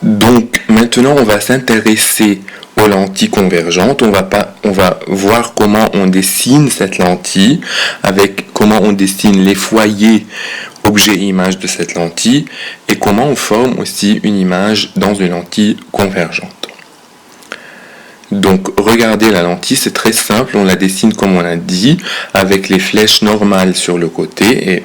Donc maintenant on va s'intéresser aux lentilles convergentes. On va voir comment on dessine cette lentille, avec comment on dessine les foyers objet et image de cette lentille, et comment on forme aussi une image dans une lentille convergente. Donc regardez la lentille, c'est très simple, on la dessine comme on a dit, avec les flèches normales sur le côté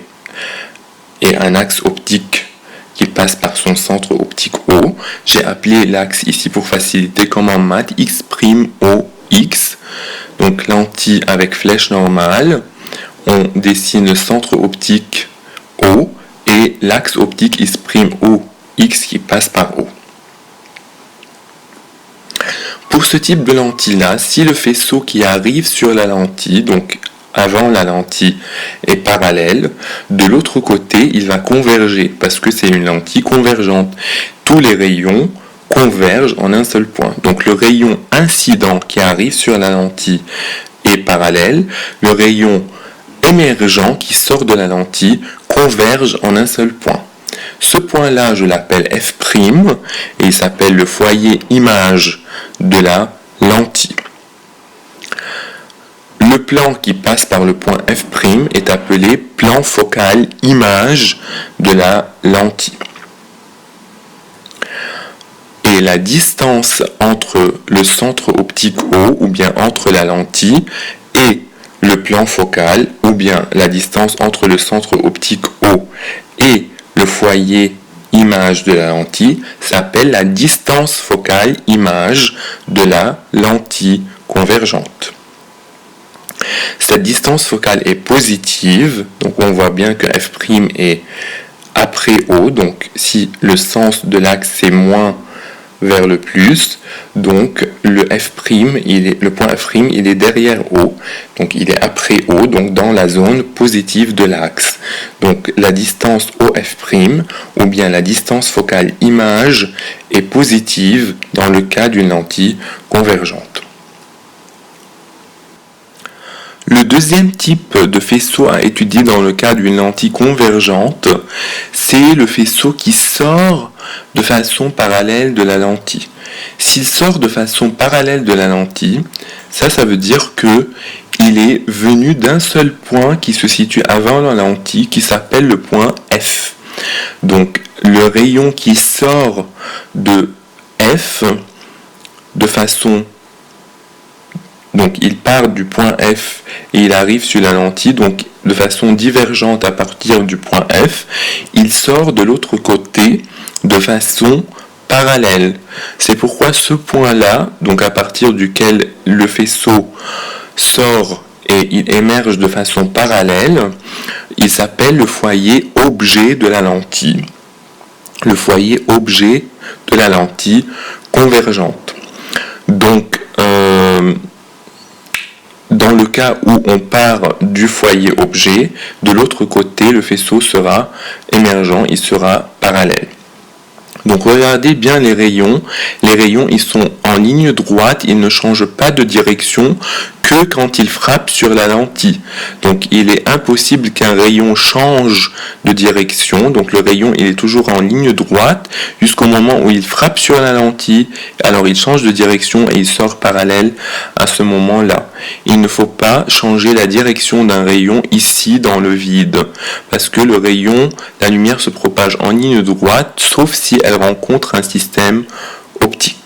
et un axe optique qui passe par son centre optique O. J'ai appelé l'axe ici pour faciliter comme en maths, X',OX. Donc lentille avec flèche normale, on dessine le centre optique O et l'axe optique X',OX qui passe par O. Pour ce type de lentille-là, si le faisceau qui arrive sur la lentille, donc avant la lentille, est parallèle, de l'autre côté, il va converger, parce que c'est une lentille convergente. Tous les rayons convergent en un seul point. Donc le rayon incident qui arrive sur la lentille est parallèle, le rayon émergent qui sort de la lentille converge en un seul point. Ce point-là, je l'appelle F', et il s'appelle le foyer image de la lentille. Le plan qui passe par le point F' est appelé plan focal image de la lentille. Et la distance entre le centre optique O, ou bien entre la lentille, et le plan focal, ou bien la distance entre le centre optique O et le foyer image de la lentille, s'appelle la distance focale image de la lentille convergente. Cette distance focale est positive, donc on voit bien que F' est après O, donc si le sens de l'axe c'est moins vers le plus, donc le point F', il est derrière O, donc il est après O, donc dans la zone positive de l'axe. Donc la distance OF', ou bien la distance focale image, est positive dans le cas d'une lentille convergente. Le deuxième type de faisceau à étudier dans le cas d'une lentille convergente, c'est le faisceau qui sort de façon parallèle de la lentille. S'il sort de façon parallèle de la lentille, ça veut dire que il est venu d'un seul point qui se situe avant la lentille, qui s'appelle le point F. Donc le rayon qui sort de F de façon... Donc il part du point F et il arrive sur la lentille, donc de façon divergente à partir du point F, il sort de l'autre côté de façon parallèle. C'est pourquoi ce point-là, donc à partir duquel le faisceau sort et il émerge de façon parallèle, il s'appelle le foyer objet de la lentille. Le foyer objet de la lentille convergente. Donc, dans le cas où on part du foyer objet, de l'autre côté, le faisceau sera émergent, il sera parallèle. Donc regardez bien les rayons. Les rayons, ils sont en ligne droite, ils ne changent pas de direction que quand ils frappent sur la lentille. Donc il est impossible qu'un rayon change de direction. Donc le rayon, il est toujours en ligne droite jusqu'au moment où il frappe sur la lentille. Alors il change de direction et il sort parallèle à ce moment-là. Il ne faut pas changer la direction d'un rayon ici dans le vide, parce que le rayon, la lumière se propage en ligne droite, sauf si elle rencontre un système optique.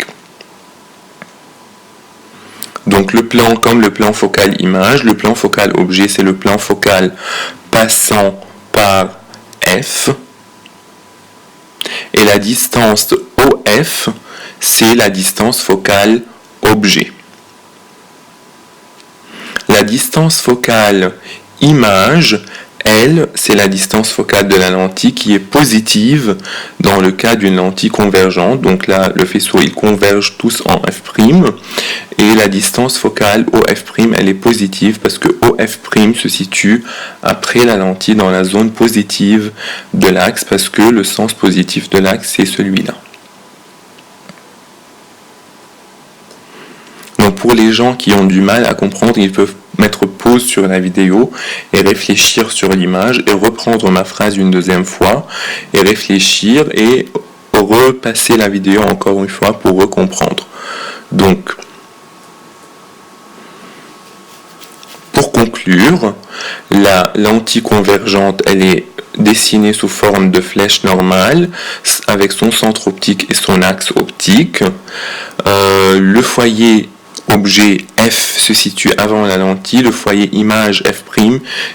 Donc le plan, comme le plan focal image, le plan focal objet, c'est le plan focal passant par F, et la distance OF, c'est la distance focale objet. La distance focale image, elle, c'est la distance focale de la lentille qui est positive dans le cas d'une lentille convergente. Donc là, le faisceau, il converge tous en F'. Et la distance focale OF', elle est positive parce que OF' se situe après la lentille dans la zone positive de l'axe, parce que le sens positif de l'axe, c'est celui-là. Donc pour les gens qui ont du mal à comprendre, ils peuvent mettre pause sur la vidéo et réfléchir sur l'image et reprendre ma phrase une deuxième fois et réfléchir, et au repasser la vidéo encore une fois pour recomprendre. Donc, pour conclure, la lentille convergente, elle est dessinée sous forme de flèche normale avec son centre optique et son axe optique. Le foyer objet F se situe avant la lentille, le foyer image F'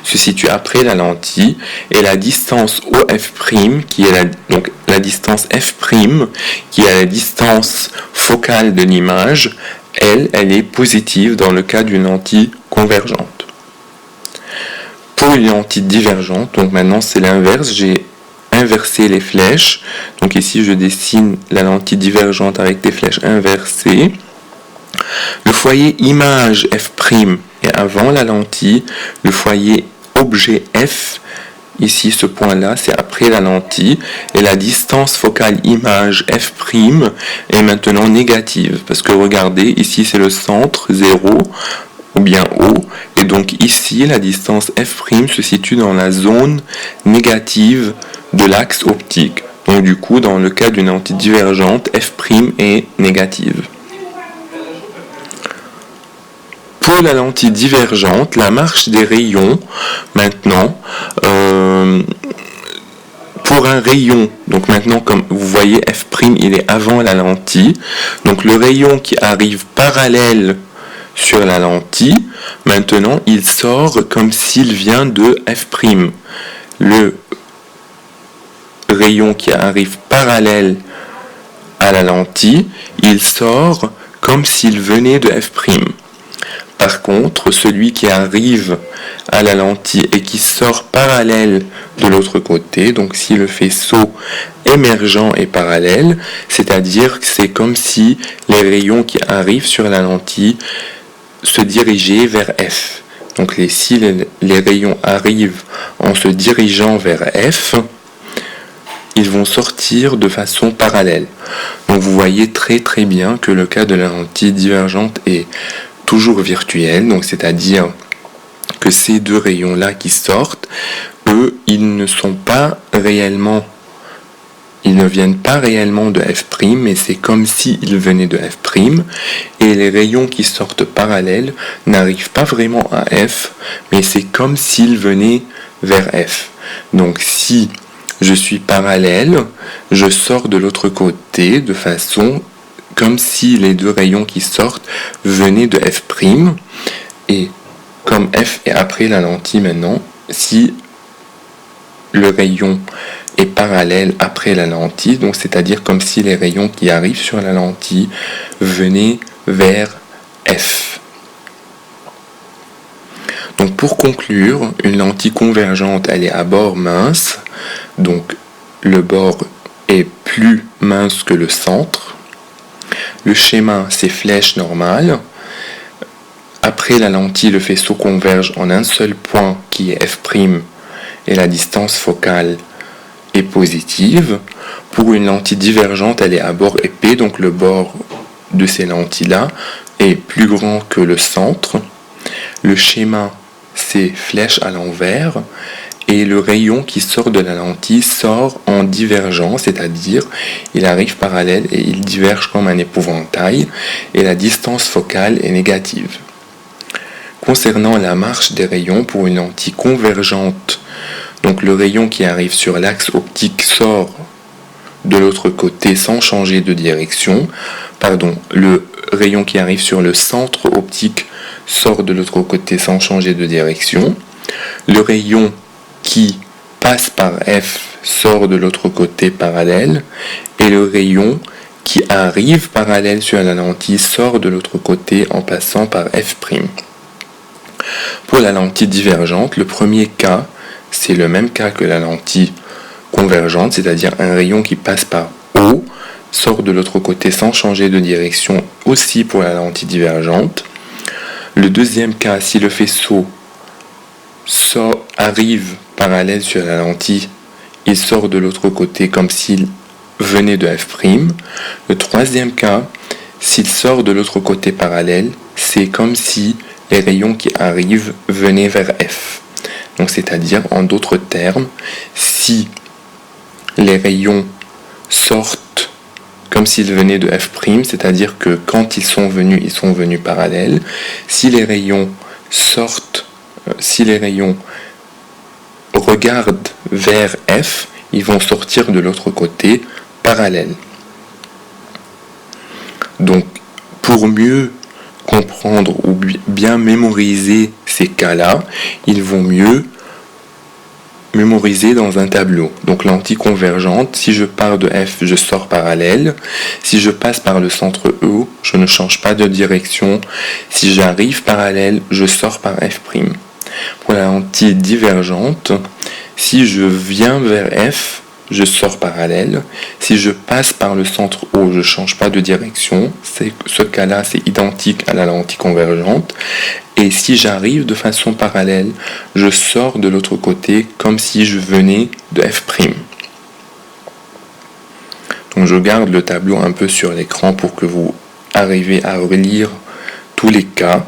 se situe après la lentille, et la distance OF', qui est donc la distance F', qui est la distance focale de l'image, elle est positive dans le cas d'une lentille convergente. Pour une lentille divergente, donc maintenant c'est l'inverse, j'ai inversé les flèches, donc ici je dessine la lentille divergente avec des flèches inversées. Le foyer image F' est avant la lentille, le foyer objet F, ici ce point-là, c'est après la lentille, et la distance focale image F' est maintenant négative, parce que regardez, ici c'est le centre, 0, ou bien O, et donc ici la distance F' se situe dans la zone négative de l'axe optique. Donc du coup, dans le cas d'une lentille divergente, F' est négative. Pour la lentille divergente, la marche des rayons, maintenant, pour un rayon, donc maintenant comme vous voyez F' il est avant la lentille, donc le rayon qui arrive parallèle sur la lentille, maintenant il sort comme s'il vient de F'. Le rayon qui arrive parallèle à la lentille, il sort comme s'il venait de F'. Par contre, celui qui arrive à la lentille et qui sort parallèle de l'autre côté, donc si le faisceau émergent est parallèle, c'est-à-dire que c'est comme si les rayons qui arrivent sur la lentille se dirigeaient vers F. Donc si les rayons arrivent en se dirigeant vers F, ils vont sortir de façon parallèle. Donc vous voyez très très bien que le cas de la lentille divergente est toujours virtuel, donc c'est-à-dire que ces deux rayons-là qui sortent, eux, ils ne viennent pas réellement de F', mais c'est comme s'ils venaient de F', et les rayons qui sortent parallèles n'arrivent pas vraiment à F, mais c'est comme s'ils venaient vers F. Donc si je suis parallèle, je sors de l'autre côté de façon comme si les deux rayons qui sortent venaient de F', et comme F est après la lentille maintenant, si le rayon est parallèle après la lentille, donc c'est-à-dire comme si les rayons qui arrivent sur la lentille venaient vers F. Donc pour conclure, une lentille convergente, elle est à bord mince, donc le bord est plus mince que le centre. Le schéma, c'est flèche normale. Après la lentille, le faisceau converge en un seul point qui est F', et la distance focale est positive. Pour une lentille divergente, elle est à bord épais, donc le bord de ces lentilles-là est plus grand que le centre. Le schéma, c'est flèche à l'envers. Et le rayon qui sort de la lentille sort en divergent, c'est-à-dire il arrive parallèle et il diverge comme un épouvantail, et la distance focale est négative. Concernant la marche des rayons pour une lentille convergente, donc le rayon qui arrive sur l'axe optique sort de l'autre côté sans changer de direction. Le rayon qui arrive sur le centre optique sort de l'autre côté sans changer de direction. Le rayon qui passe par F sort de l'autre côté parallèle, et le rayon qui arrive parallèle sur la lentille sort de l'autre côté en passant par F'. Pour la lentille divergente, le premier cas, c'est le même cas que la lentille convergente, c'est-à-dire un rayon qui passe par O sort de l'autre côté sans changer de direction, aussi pour la lentille divergente. Le deuxième cas, si le faisceau arrive parallèle sur la lentille, il sort de l'autre côté comme s'il venait de F'. Le troisième cas, s'il sort de l'autre côté parallèle, c'est comme si les rayons qui arrivent venaient vers F. Donc c'est-à-dire, en d'autres termes, si les rayons sortent comme s'ils venaient de f', c'est-à-dire que quand ils sont venus parallèles. Si les rayons regardent vers f, ils vont sortir de l'autre côté parallèle. Donc, pour mieux comprendre ou bien mémoriser ces cas-là, ils vont mieux mémoriser dans un tableau. Donc lentille convergente, si je pars de F, je sors parallèle. Si je passe par le centre E, je ne change pas de direction. Si j'arrive parallèle, je sors par F'. Pour la lentille divergente, si je viens vers F, je sors parallèle. Si je passe par le centre O, je ne change pas de direction. Ce cas-là, c'est identique à la lentille convergente. Et si j'arrive de façon parallèle, je sors de l'autre côté comme si je venais de f'. Donc je garde le tableau un peu sur l'écran pour que vous arriviez à relire tous les cas.